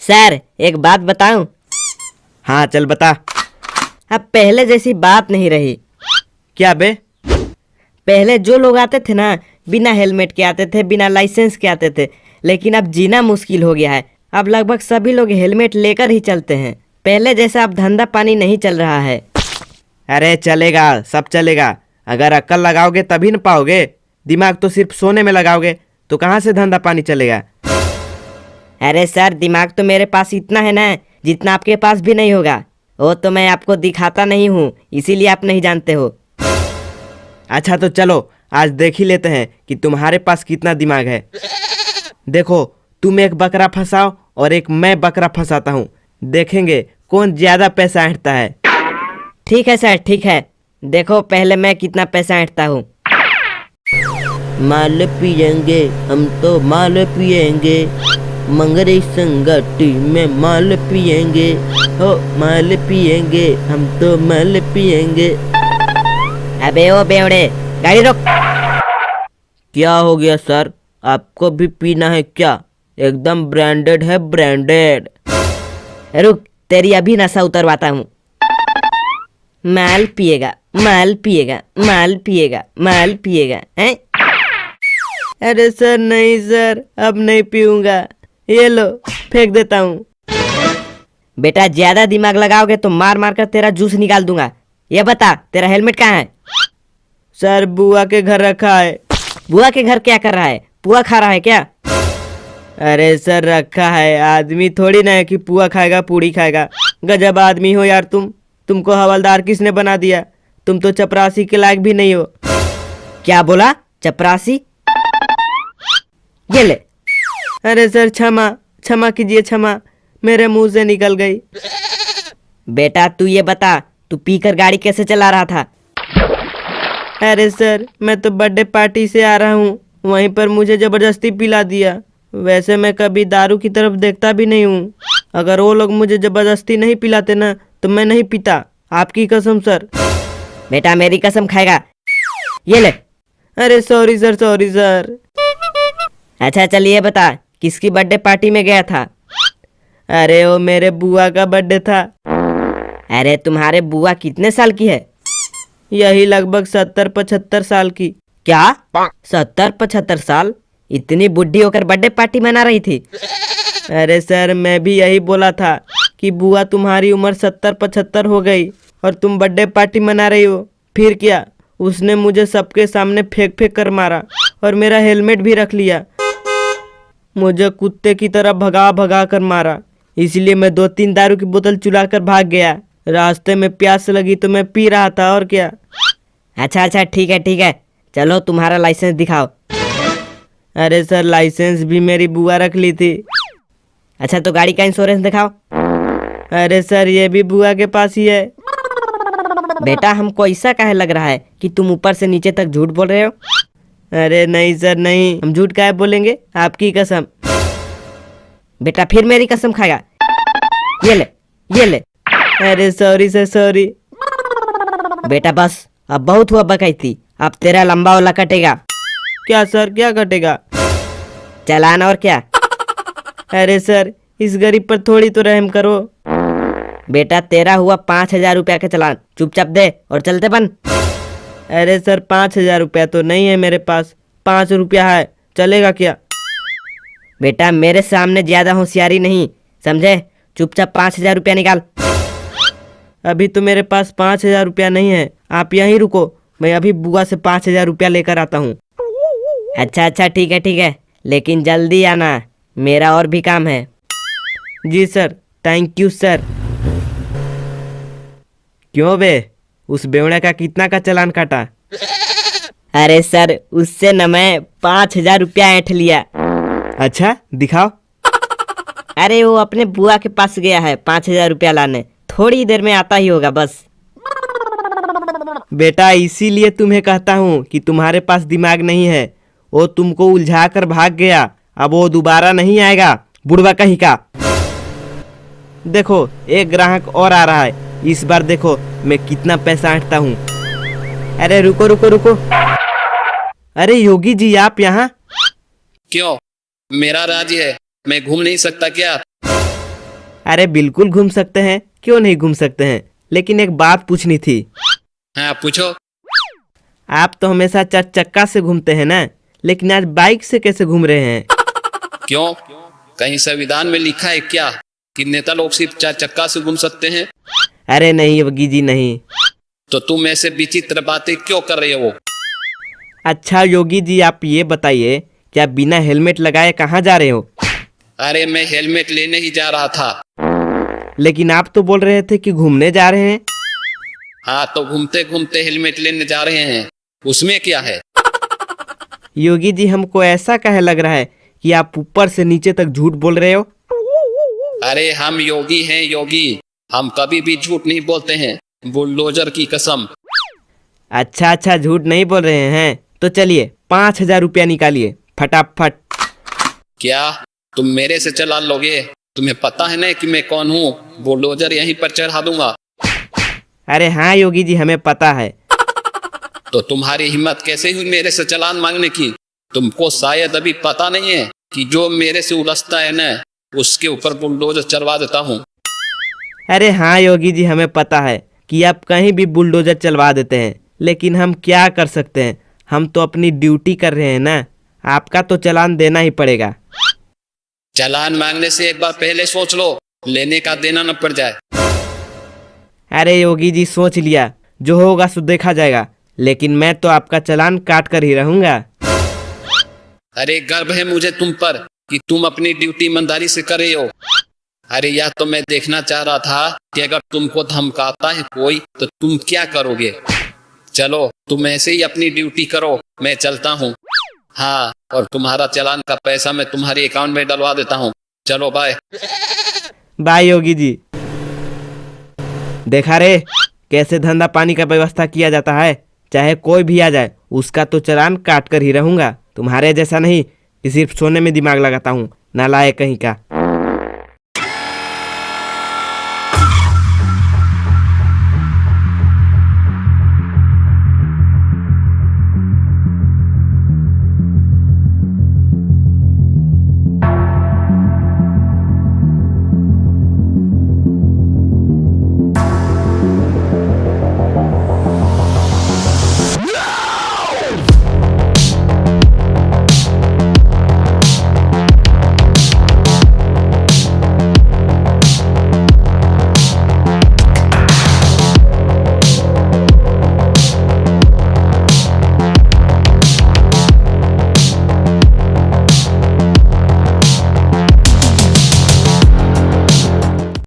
Sir एक बात बताऊं? हाँ चल बता। अब पहले जैसी बात नहीं रही। क्या बे? पहले जो लोग आते थे ना, बिना हेलमेट के आते थे, बिना लाइसेंस के आते थे, लेकिन अब जीना मुश्किल हो गया है। अब लगभग सभी लोग हेलमेट लेकर ही चलते हैं। पहले जैसा अब धंधा पानी नहीं चल रहा है। अरे चलेगा, सब चलेगा। अगर अक्ल लगाओगे तभी न पाओगे। दिमाग तो सिर्फ सोने में लगाओगे तो कहाँ से धंधा पानी चलेगा। अरे सर, दिमाग तो मेरे पास इतना है ना जितना आपके पास भी नहीं होगा। वो तो मैं आपको दिखाता नहीं हूँ, इसीलिए आप नहीं जानते हो। अच्छा तो चलो आज देख ही लेते हैं कि तुम्हारे पास कितना दिमाग है। देखो, तुम एक बकरा फंसाओ और एक मैं बकरा फंसाता हूँ। देखेंगे कौन ज्यादा पैसा ऐंठता है। ठीक है सर, ठीक है। देखो पहले मैं कितना पैसा ऐंठता हूँ। माल पियेंगे हम तो माल पियेंगे, मंगरे संगठी में माल पियेंगे, हो माल पियेंगे हम तो माल पियेंगे। अबे ओ बेवड़े, गाड़ी रोक। क्या हो गया सर, आपको भी पीना है क्या? एकदम ब्रांडेड है, ब्रांडेड। रुक, तेरी अभी नशा उतरवाता हूँ। माल पिएगा, माल पिएगा, माल पिएगा, माल पिएगा, हैं? अरे सर नहीं सर, अब नहीं पीऊंगा। ये लो फेंक देता हूँ। बेटा ज्यादा दिमाग लगाओगे तो मार मार कर तेरा जूस निकाल दूंगा। ये बता, तेरा हेलमेट कहाँ है? सर बुआ के घर रखा है। बुआ के घर क्या कर रहा है? पुआ खा रहा है क्या? अरे सर रखा है, आदमी थोड़ी ना है कि पुआ खाएगा पूड़ी खाएगा। गजब आदमी हो यार तुम। तुमको हवलदार किसने बना दिया? तुम तो चपरासी के लायक भी नहीं हो। क्या बोला? चपरासी? ये ले। अरे सर क्षमा, क्षमा कीजिए, क्षमा मेरे मुंह से निकल गई। बेटा तू ये बता, तू पीकर गाड़ी कैसे चला रहा था? अरे सर मैं तो बर्थडे पार्टी से आ रहा हूँ, वहीं पर मुझे जबरदस्ती पिला दिया। वैसे मैं कभी दारू की तरफ देखता भी नहीं हूँ। अगर वो लोग मुझे जबरदस्ती नहीं पिलाते ना तो मैं नहीं पीता, आपकी कसम सर। बेटा मेरी कसम खाएगा? ये ले। अरे सॉरी सर, सॉरी सर। अच्छा चलिए बता, किसकी बर्थडे पार्टी में गया था? अरे वो मेरे बुआ का बर्थडे था। अरे तुम्हारे बुआ कितने साल की है? यही लगभग 70-75 साल की। क्या 70-75 साल? इतनी बुढ़ी होकर बर्थडे पार्टी मना रही थी? अरे सर मैं भी यही बोला था कि बुआ तुम्हारी उम्र 70-75 हो गई और तुम बर्थडे पार्टी मना रही हो। फिर क्या, उसने मुझे सबके सामने फेंक फेंक कर मारा और मेरा हेलमेट भी रख लिया। मुझे कुत्ते की तरह भगा भगा कर मारा, इसलिए मैं 2-3 दारू की बोतल चुरा कर भाग गया। रास्ते में प्यास लगी तो मैं पी रहा था, और क्या। अच्छा अच्छा ठीक है ठीक है, चलो तुम्हारा लाइसेंस दिखाओ। अरे सर लाइसेंस भी मेरी बुआ रख ली थी। अच्छा तो गाड़ी का इंश्योरेंस दिखाओ। अरे सर ये भी बुआ के पास ही है। बेटा हमको ऐसा काहे लग रहा है कि तुम ऊपर से नीचे तक झूठ बोल रहे हो? अरे नहीं सर नहीं, हम झूठ काहे बोलेंगे, आपकी कसम। बेटा फिर मेरी कसम खाएगा? ये ले, ये ले। अरे सॉरी सर, सॉरी। बेटा बस, अब बहुत हुआ बकैती, अब तेरा लंबा वाला कटेगा। क्या सर, क्या कटेगा? चालान और क्या। अरे सर इस गरीब पर थोड़ी तो रहम करो। बेटा तेरा हुआ 5,000 रुपया का चालान, चुपचाप दे और चलते बन। अरे सर 5,000 रुपया तो नहीं है मेरे पास, 5 रुपया है, चलेगा क्या? बेटा मेरे सामने ज्यादा होशियारी नहीं, समझे? चुपचाप 5,000 रुपया निकाल। अभी तो मेरे पास 5,000 रुपया नहीं है, आप यहीं रुको, मैं अभी बुआ से 5,000 रुपया लेकर आता हूँ। अच्छा अच्छा ठीक है, लेकिन जल्दी आना, मेरा और भी काम है। जी सर, थैंक यू सर। क्यों बे, उस बेवड़े का कितना का चालान काटा? अरे सर उससे न मैं 5,000 रुपया ऐंठ लिया। अच्छा दिखाओ। अरे वो अपने बुआ के पास गया है 5,000 रुपया लाने, थोड़ी देर में आता ही होगा बस। बेटा इसीलिए तुम्हें कहता हूँ कि तुम्हारे पास दिमाग नहीं है। वो तुमको उलझा कर भाग गया, अब वो दोबारा नहीं आएगा, बुढ़वा कहीं का। देखो एक ग्राहक और आ रहा है, इस बार देखो मैं कितना पैसा ऐंठता हूँ। अरे रुको रुको रुको, अरे योगी जी आप यहाँ? क्यों, मेरा राज्य है, मैं घूम नहीं सकता क्या? अरे बिल्कुल घूम सकते हैं, क्यों नहीं घूम सकते हैं। लेकिन एक बात पूछनी थी। हाँ पूछो। आप तो हमेशा 4 चक्का से घूमते हैं ना, लेकिन आज बाइक से कैसे घूम रहे हैं? क्यों, कहीं संविधान में लिखा है क्या कि नेता लोग सिर्फ 4 चक्का से घूम सकते हैं? अरे नहीं योगी जी नहीं। तो तुम ऐसे विचित्र बातें क्यों कर रहे हो? अच्छा योगी जी आप ये बताइए कि आप बिना हेलमेट लगाए कहाँ जा रहे हो? अरे मैं हेलमेट लेने ही जा रहा था। लेकिन आप तो बोल रहे थे कि घूमने जा रहे हैं। हाँ तो घूमते घूमते हेलमेट लेने जा रहे हैं, उसमें क्या है? योगी जी हमको ऐसा कहे लग रहा है कि आप ऊपर से नीचे तक झूठ बोल रहे हो। अरे हम योगी हैं योगी, हम कभी भी झूठ नहीं बोलते हैं, बुलडोजर की कसम। अच्छा झूठ नहीं बोल रहे हैं तो चलिए 5,000 रुपया निकालिए फटाफट। क्या तुम मेरे से चालान लोगे? तुम्हें पता है ना कि मैं कौन हूँ, बुलडोजर यहीं पर चढ़ा दूंगा। अरे हाँ योगी जी हमें पता है। तो तुम्हारी हिम्मत कैसे हुई मेरे से चालान मांगने की? तुमको शायद अभी पता नहीं है कि जो मेरे से उलझता है ना, उसके ऊपर बुलडोजर चलवा देता हूँ। अरे हाँ योगी जी हमें पता है कि आप कहीं भी बुलडोजर चलवा देते हैं, लेकिन हम क्या कर सकते हैं, हम तो अपनी ड्यूटी कर रहे हैं ना। आपका तो चालान देना ही पड़ेगा। चालान मांगने से एक बार पहले सोच लो, लेने का देना न पड़ जाए। अरे योगी जी सोच लिया, जो होगा सो देखा जाएगा, लेकिन मैं तो आपका चालान काट कर ही रहूंगा। अरे गर्व है मुझे तुम पर कि तुम अपनी ड्यूटी ईमानदारी से कर रहे हो। अरे यह तो मैं देखना चाह रहा था कि अगर तुमको धमकाता है कोई तो तुम क्या करोगे। चलो तुम ऐसे ही अपनी ड्यूटी करो, मैं चलता हूँ। हाँ, और तुम्हारा चालान का पैसा मैं तुम्हारे अकाउंट में डलवा देता हूँ। चलो बाय। बाय योगी जी। देखा रे कैसे धंधा पानी का व्यवस्था किया जाता है, चाहे कोई भी आ जाए उसका तो चालान काट कर ही रहूंगा। तुम्हारे जैसा नहीं कि सिर्फ सोने में दिमाग लगाता हूँ, नालायक कहीं का।